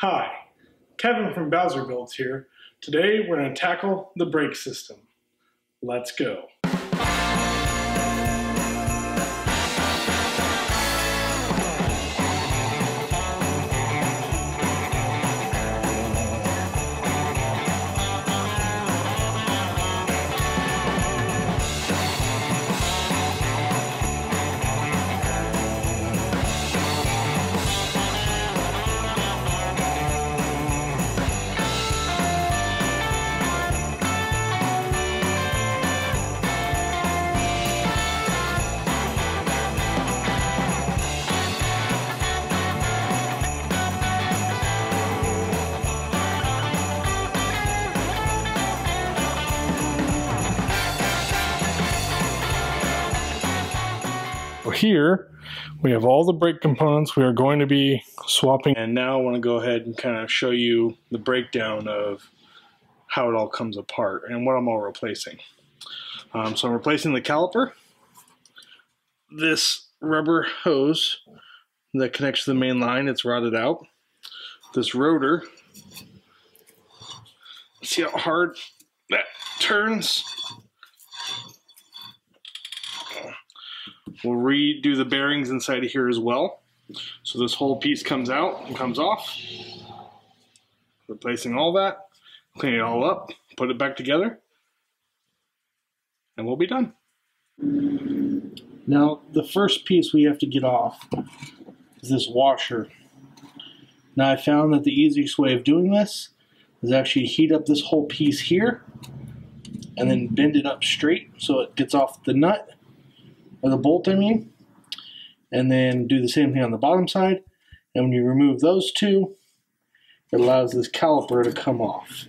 Hi, Kevin from Bowser Builds here. Today we're going to tackle the brake system. Let's go. Here we have all the brake components we are going to be swapping, and now I want to go ahead and kind of show you the breakdown of how it all comes apart and what I'm all replacing. So I'm replacing the caliper, this rubber hose that connects to the main line, it's rotted out, this rotor, see how hard that turns. We'll redo the bearings inside of here as well. So this whole piece comes out and comes off. Replacing all that, clean it all up, put it back together, and we'll be done. Now, the first piece we have to get off is this washer. Now, I found that the easiest way of doing this is actually heat up this whole piece here and then bend it up straight so it gets off the nut. Or the bolt, I mean, and then do the same thing on the bottom side. And when you remove those two, it allows this caliper to come off.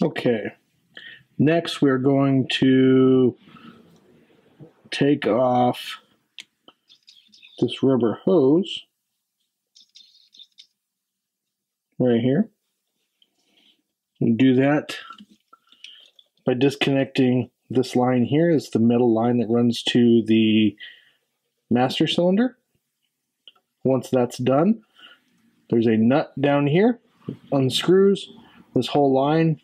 Okay, next we're going to take off this rubber hose right here. And do that by disconnecting this line here. It's the metal line that runs to the master cylinder. Once that's done, there's a nut down here, unscrews, this whole line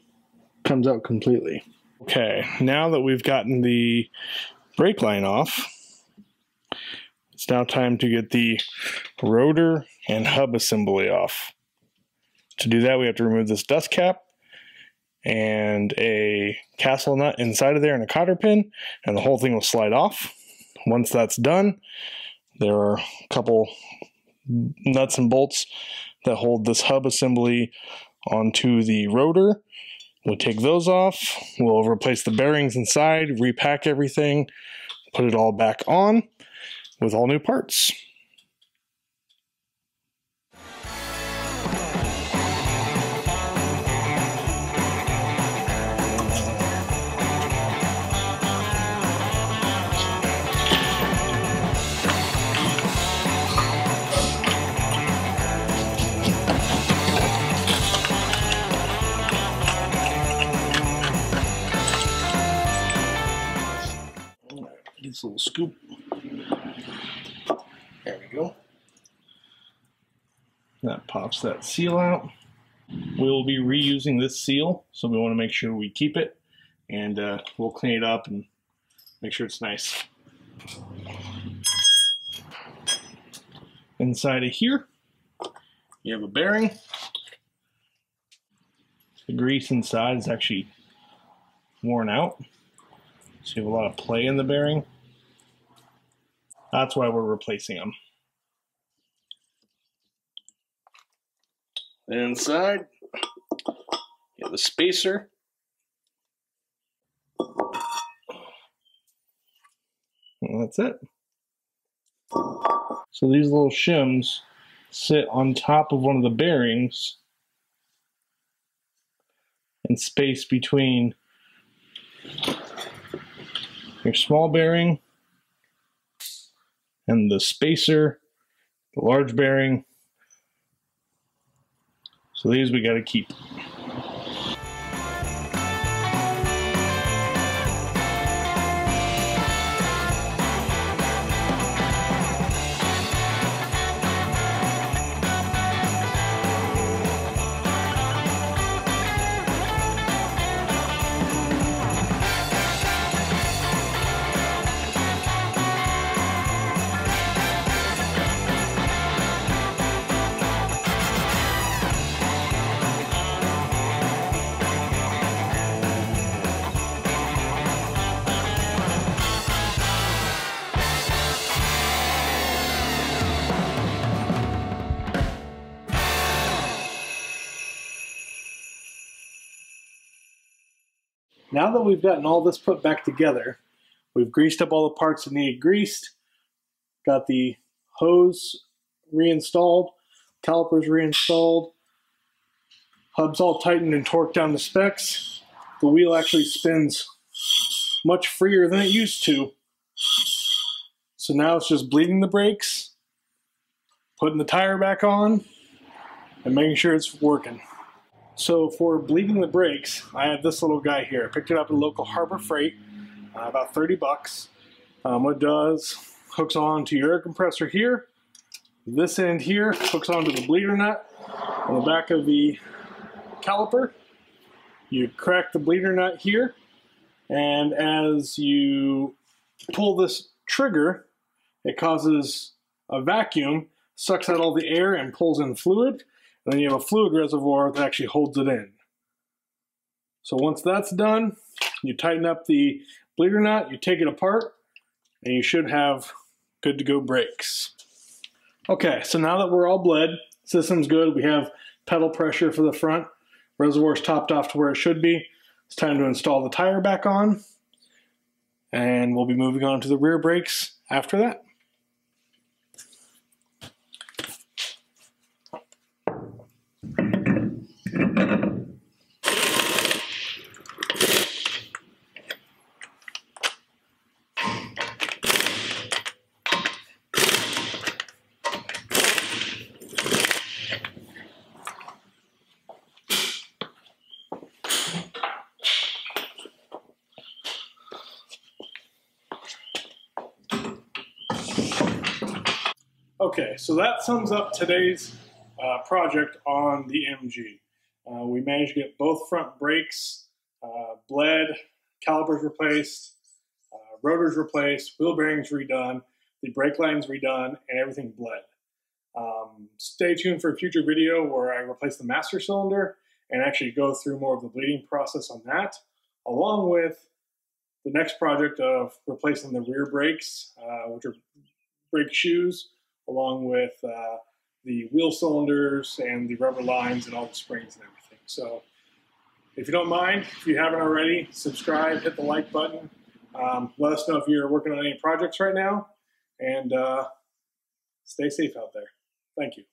comes out completely. Okay, now that we've gotten the brake line off, it's now time to get the rotor and hub assembly off. To do that, we have to remove this dust cap and a castle nut inside of there and a cotter pin, and the whole thing will slide off. Once that's done, there are a couple nuts and bolts that hold this hub assembly onto the rotor. We'll take those off, we'll replace the bearings inside, repack everything, put it all back on with all new parts. This little scoop. There we go. That pops that seal out. We will be reusing this seal, so we want to make sure we keep it, and we'll clean it up and make sure it's nice. Inside of here You have a bearing. The grease inside is actually worn out, so you have a lot of play in the bearing. That's why we're replacing them. And inside, you have a spacer. And that's it. So these little shims sit on top of one of the bearings and space between your small bearing and the spacer, the large bearing. So these we got to keep. Now that we've gotten all this put back together, we've greased up all the parts that needed greased, got the hose reinstalled, calipers reinstalled, hubs all tightened and torqued down to specs. The wheel actually spins much freer than it used to. So now it's just bleeding the brakes, putting the tire back on, and making sure it's working. So for bleeding the brakes, I have this little guy here. I picked it up at a local Harbor Freight, about 30 bucks. What it does, hooks on to your air compressor here. This end here hooks onto the bleeder nut on the back of the caliper. You crack the bleeder nut here, and as you pull this trigger, it causes a vacuum, sucks out all the air and pulls in fluid. And then you have a fluid reservoir that actually holds it in. So once that's done, you tighten up the bleeder nut, you take it apart, and you should have good to go brakes. Okay, so now that we're all bled, system's good, we have pedal pressure for the front, reservoir's topped off to where it should be. It's time to install the tire back on, and we'll be moving on to the rear brakes after that. Okay, so that sums up today's project on the MG. We managed to get both front brakes bled, calipers replaced, rotors replaced, wheel bearings redone, the brake lines redone, and everything bled. Stay tuned for a future video where I replace the master cylinder and actually go through more of the bleeding process on that, along with the next project of replacing the rear brakes, which are brake shoes, along with the wheel cylinders and the rubber lines and all the springs and everything. So if you don't mind, if you haven't already, subscribe, hit the like button. Let us know if you're working on any projects right now, and stay safe out there. Thank you.